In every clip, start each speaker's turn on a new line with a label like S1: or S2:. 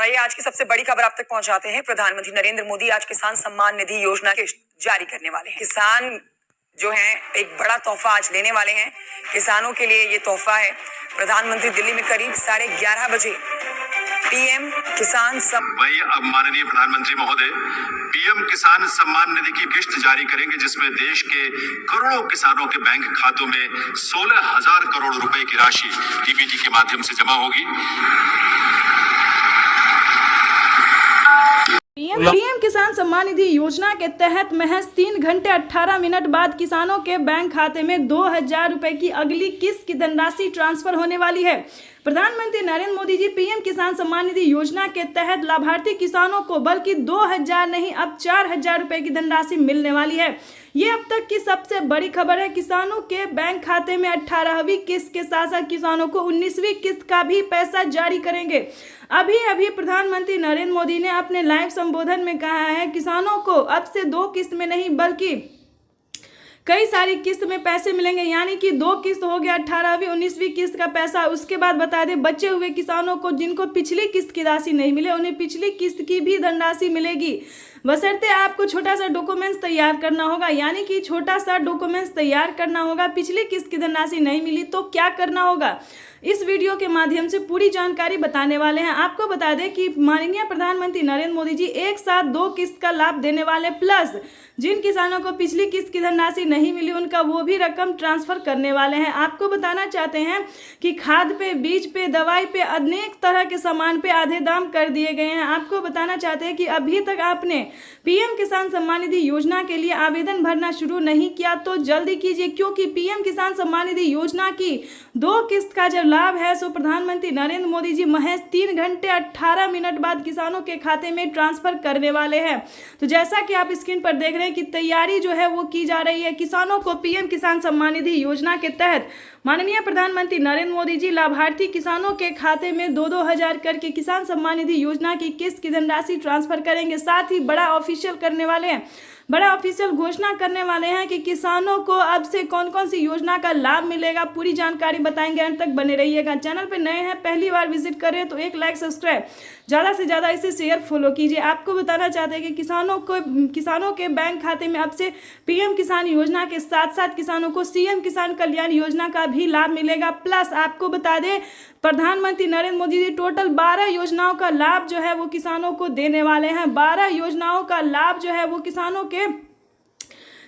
S1: आइए आज की सबसे बड़ी खबर आप तक पहुंचाते हैं। प्रधानमंत्री नरेंद्र मोदी आज किसान सम्मान निधि योजना के जारी करने वाले हैं। किसान जो हैं एक बड़ा तोहफा आज लेने वाले हैं। किसानों के लिए ये तोहफा है। प्रधानमंत्री दिल्ली में करीब 11:30 बजे पीएम किसान
S2: वही अब माननीय प्रधानमंत्री महोदय पीएम किसान सम्मान निधि की किश्त जारी करेंगे, जिसमें देश के करोड़ों किसानों के बैंक खातों में 16,000 करोड़ रुपए की राशि डीबीटी के माध्यम से जमा होगी।
S3: पीएम किसान सम्मान निधि योजना के तहत महज 3 घंटे 18 मिनट बाद किसानों के बैंक खाते में 2,000 रुपए की अगली किस्त की धनराशि ट्रांसफर होने वाली है। प्रधानमंत्री नरेंद्र मोदी जी पीएम किसान सम्मान निधि योजना के तहत लाभार्थी किसानों को बल्कि 2,000 नहीं अब 4,000 रुपए की धनराशि मिलने वाली है। ये अब तक की सबसे बड़ी खबर है। किसानों के बैंक खाते में 18वीं किस्त के साथ साथ किसानों को 19वीं किस्त का भी पैसा जारी करेंगे। अभी प्रधानमंत्री नरेंद्र मोदी ने अपने लाइव संबोधन में कहा है किसानों को अब से 2 किस्त में नहीं बल्कि कई सारी किस्त में पैसे मिलेंगे, यानी कि 2 किस्त हो गया 18वीं 19वीं किस्त का पैसा। उसके बाद बता दें बचे हुए किसानों को जिनको पिछली किस्त की राशि नहीं मिले उन्हें पिछली किस्त की भी धनराशि मिलेगी। बशर्ते आपको छोटा सा डॉक्यूमेंट्स तैयार करना होगा, यानी कि छोटा सा डॉक्यूमेंट्स तैयार करना होगा। पिछली किस्त की धनराशि नहीं मिली तो क्या करना होगा, इस वीडियो के माध्यम से पूरी जानकारी बताने वाले हैं। आपको बता दें कि माननीय प्रधानमंत्री नरेंद्र मोदी जी एक साथ 2 किस्त का लाभ देने वाले, प्लस जिन किसानों को पिछली किस्त की धनराशि नहीं मिली उनका वो भी रकम ट्रांसफर करने वाले हैं। आपको बताना चाहते हैं कि खाद पे, बीज पे, दवाई पे, अनेक तरह के सामान पे आधे दाम कर दिए गए हैं। आपको बताना चाहते हैं कि अभी तक आपने पीएम किसान सम्मान निधि योजना के लिए आवेदन भरना शुरू नहीं किया तो जल्दी कीजिए, क्योंकि पीएम किसान सम्मान निधि योजना की 2 किस्त का जब लाभ है सो प्रधानमंत्री नरेंद्र मोदी जी महज 3 घंटे 18 मिनट बाद किसानों के खाते में ट्रांसफर करने वाले हैं। तो जैसा कि आप स्क्रीन पर देख रहे हैं कि तैयारी जो है वो की जा रही है। किसानों को पीएम किसान सम्मान निधि योजना के तहत माननीय प्रधानमंत्री नरेंद्र मोदी जी लाभार्थी किसानों के खाते में 2-2 हजार करके किसान सम्मान निधि योजना की किस्त की धनराशि ट्रांसफर करेंगे। साथ ही बड़ा ऑफिशियल करने वाले हैं, बड़ा ऑफिशियल घोषणा करने वाले हैं कि किसानों को अब से कौन कौन सी योजना का लाभ मिलेगा। पूरी जानकारी बताएंगे, अंत तक बने रहिएगा। चैनल पे नए हैं, पहली बार विजिट कर रहे हैं तो एक लाइक सब्सक्राइब ज़्यादा से ज़्यादा इसे शेयर फॉलो कीजिए। आपको बताना चाहते हैं कि किसानों के बैंक खाते में अब से पीएम किसान योजना के साथ साथ किसानों को सीएम किसान कल्याण योजना का भी लाभ मिलेगा। प्लस आपको बता दें प्रधानमंत्री नरेंद्र मोदी जी टोटल 12 योजनाओं का लाभ जो है वो किसानों को देने वाले हैं। 12 योजनाओं का लाभ जो है वो किसानों के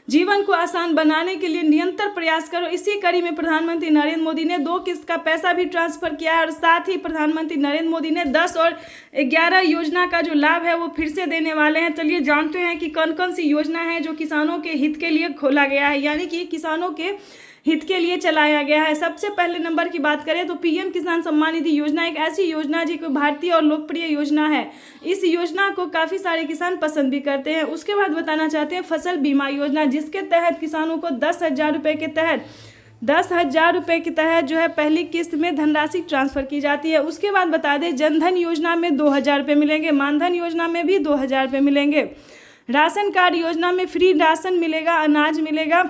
S3: जीवन को आसान बनाने के लिए निरंतर प्रयास करो। इसी कड़ी में प्रधानमंत्री नरेंद्र मोदी ने 2 किस्त का पैसा भी ट्रांसफर किया है और साथ ही प्रधानमंत्री नरेंद्र मोदी ने 10 और 11 योजना का जो लाभ है वो फिर से देने वाले हैं। चलिए जानते हैं कि कौन कौन सी योजना है जो किसानों के हित के लिए खोला गया है, यानी कि किसानों के हित के लिए चलाया गया है। सबसे पहले नंबर की बात करें तो पीएम किसान सम्मान निधि योजना एक ऐसी योजना है जो भारतीय और लोकप्रिय योजना है। इस योजना को काफ़ी सारे किसान पसंद भी करते हैं। उसके बाद बताना चाहते हैं फसल बीमा योजना, जिसके तहत किसानों को 10,000 रुपये के तहत 10,000 रुपये के तहत जो है पहली किस्त में धनराशि ट्रांसफर की जाती है। उसके बाद बता दें जनधन योजना में 2,000 रुपये मिलेंगे, मानधन योजना में भी 2,000 रुपये मिलेंगे, राशन कार्ड योजना में फ्री राशन मिलेगा, अनाज मिलेगा।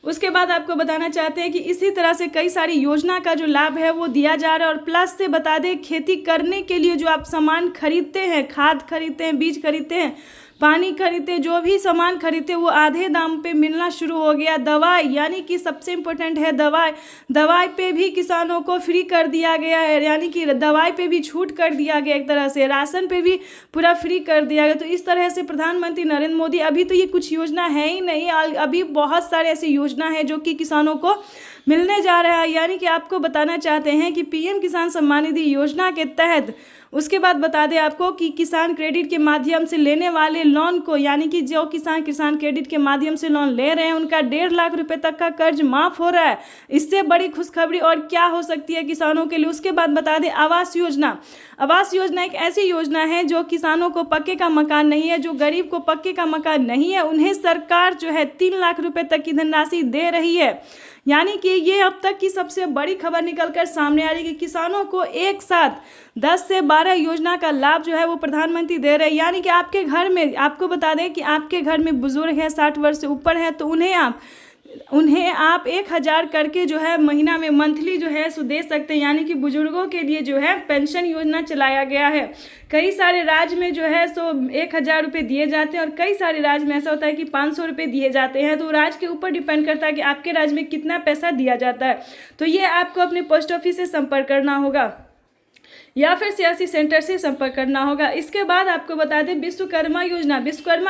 S3: उसके बाद आपको बताना चाहते हैं कि इसी तरह से कई सारी योजना का जो लाभ है वो दिया जा रहा है। और प्लस से बता दें खेती करने के लिए जो आप सामान खरीदते हैं, खाद खरीदते हैं, बीज खरीदते हैं, पानी खरीदते हैं, जो भी सामान खरीदते हैं वो आधे दाम पे मिलना शुरू हो गया। दवाई, यानी कि सबसे इम्पोर्टेंट है दवाई पे भी किसानों को फ्री कर दिया गया है, यानी कि दवाई पे भी छूट कर दिया गया एक तरह से, राशन पे भी पूरा फ्री कर दिया गया। तो इस तरह से प्रधानमंत्री नरेंद्र मोदी, अभी तो ये कुछ योजना है ही नहीं, अभी बहुत सारे ऐसी योजना है जो कि किसानों को मिलने जा रहा है। यानी कि आपको बताना चाहते हैं कि पीएम किसान सम्मान निधि योजना के तहत उसके बाद बता दें आपको कि किसान क्रेडिट के माध्यम से लेने वाले लोन को, यानी कि जो किसान क्रेडिट के माध्यम से लोन ले रहे हैं उनका 1.5 लाख रुपए तक का कर्ज माफ हो रहा है। इससे बड़ी खुशखबरी और क्या हो सकती है किसानों के लिए। उसके बाद बता दें आवास योजना एक ऐसी योजना है जो किसानों को पक्के का मकान नहीं है, जो गरीब को पक्के का मकान नहीं है, उन्हें सरकार जो है 3 लाख रुपए तक की धनराशि दे रही है। यानी कि ये अब तक की सबसे बड़ी खबर निकलकर सामने आ रही है कि किसानों को एक साथ 10 से 12 योजना का लाभ जो है वो प्रधानमंत्री दे रहे हैं। यानी कि आपके घर में, आपको बता दें कि आपके घर में बुजुर्ग है 60 वर्ष से ऊपर है तो उन्हें आप उन्हें आप 1000 करके जो है महीना में मंथली जो है सो दे सकते हैं। यानी कि बुजुर्गों के लिए जो है पेंशन योजना चलाया गया है। कई सारे राज्य में जो है सो 1000 रुपये दिए जाते हैं और कई सारे राज्य में ऐसा होता है कि 500 रुपये दिए जाते हैं। तो राज्य के ऊपर डिपेंड करता है कि आपके राज्य में कितना पैसा दिया जाता है। तो ये आपको अपने पोस्ट ऑफिस से संपर्क करना होगा या फिर सियासी सेंटर से संपर्क करना होगा। इसके बाद आपको बता दें विश्वकर्मा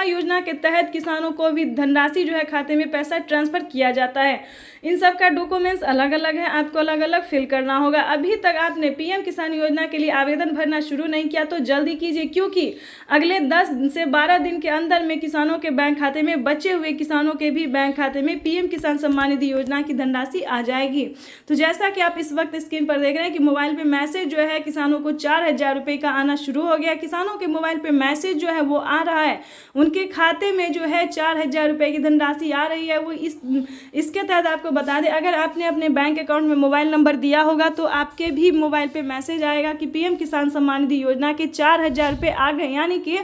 S3: योजना के तहत किसानों को भी धनराशि जो है खाते में पैसा ट्रांसफ़र किया जाता है। इन सब का डॉक्यूमेंट्स अलग अलग है, आपको अलग अलग फिल करना होगा। अभी तक आपने पीएम किसान योजना के लिए आवेदन भरना शुरू नहीं किया तो जल्दी कीजिए, क्योंकि अगले 10 से 12 दिन के अंदर में किसानों के बैंक खाते में, बचे हुए किसानों के भी बैंक खाते में पीएम किसान सम्मान निधि योजना की धनराशि आ जाएगी। तो जैसा कि आप इस वक्त स्क्रीन पर देख रहे हैं कि मोबाइल पे मैसेज जो है किसानों को 4000 रुपये का आना शुरू हो गया। किसानों के मोबाइल पे मैसेज जो है वो आ रहा है, उनके खाते में जो है 4000 रुपये की धनराशि आ रही है। वो इसके तहत आपको बता दें, अगर आपने अपने बैंक अकाउंट में मोबाइल नंबर दिया होगा तो आपके भी मोबाइल पे मैसेज आएगा कि पीएम किसान सम्मान निधि योजना के 4000 रुपये आ गए। यानी कि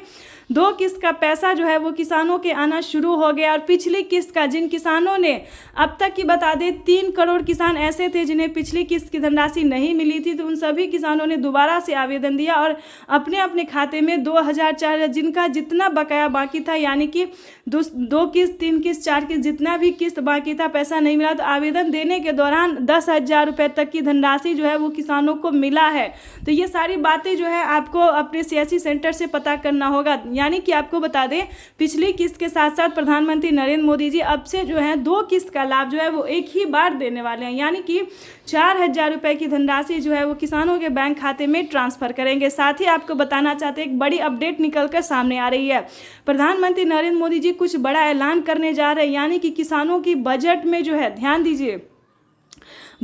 S3: 2 किस्त का पैसा जो है वो किसानों के आना शुरू हो गया। और पिछली किस्त का, जिन किसानों ने अब तक की बता दें 3 करोड़ किसान ऐसे थे जिन्हें पिछली किस्त की धनराशि नहीं मिली थी, तो उन सभी किसानों ने दोबारा से आवेदन दिया और अपने अपने खाते में 2000, 4000 जिनका जितना बकाया बाकी था, यानी कि 2 किस्त, 3 किस्त, 4 किस्त जितना भी किस्त बाकी था, पैसा नहीं मिला, तो आवेदन देने के दौरान 10,000 रुपये तक की धनराशि जो है वो किसानों को मिला है। तो ये सारी बातें जो है आपको अपने सियासी सेंटर से पता करना होगा। यानी कि आपको बता दें, पिछली किस्त के साथ साथ प्रधानमंत्री नरेंद्र मोदी जी अब से जो है 2 किस्त का लाभ जो है वो एक ही बार देने वाले हैं। यानी कि 4000 रुपये की धनराशि जो है वो किसानों के बैंक खाते में ट्रांसफ़र करेंगे। साथ ही आपको बताना चाहते हैं, एक बड़ी अपडेट निकलकर सामने आ रही है। प्रधानमंत्री नरेंद्र मोदी जी कुछ बड़ा ऐलान करने जा रहे हैं। यानी कि किसानों की बजट में जो है, ध्यान दीजिए,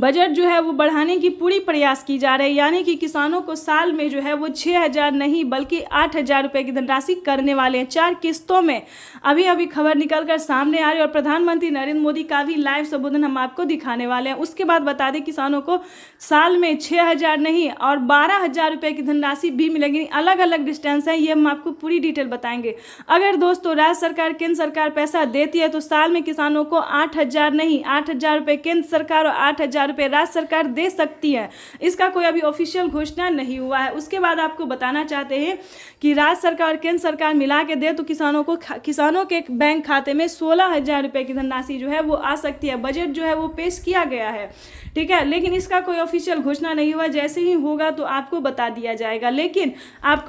S3: बजट जो है वो बढ़ाने की पूरी प्रयास की जा रही है। यानी कि किसानों को साल में जो है वो 6000 नहीं बल्कि 8000 रुपये की धनराशि करने वाले हैं, 4 किस्तों में। अभी खबर निकल कर सामने आ रही है और प्रधानमंत्री नरेंद्र मोदी का भी लाइव संबोधन हम आपको दिखाने वाले हैं। उसके बाद बता दें, किसानों को साल में 6000 नहीं और 12000 रुपये की धनराशि भी मिलेगी। अलग अलग डिस्टेंस है, ये हम आपको पूरी डिटेल बताएंगे। अगर दोस्तों राज्य सरकार, केंद्र सरकार पैसा देती है तो साल में किसानों को 8000 नहीं, 8000 रुपये केंद्र सरकार और 8000 रुपये राज्य सरकार दे सकती है। इसका कोई अभी ऑफिशियल घोषणा नहीं हुआ है। उसके बाद आपको बताना चाहते हैं कि राज्य सरकार और केंद्र सरकार मिला के दे तो किसानों के बैंक खाते में 16000 रुपये की धनराशि जो है वो आ सकती है। बजट जो है वो पेश किया गया है, ठीक है, लेकिन इसका कोई ऑफिशियल घोषणा नहीं हुआ। जैसे ही होगा तो आपको बता दिया जाएगा। लेकिन आपको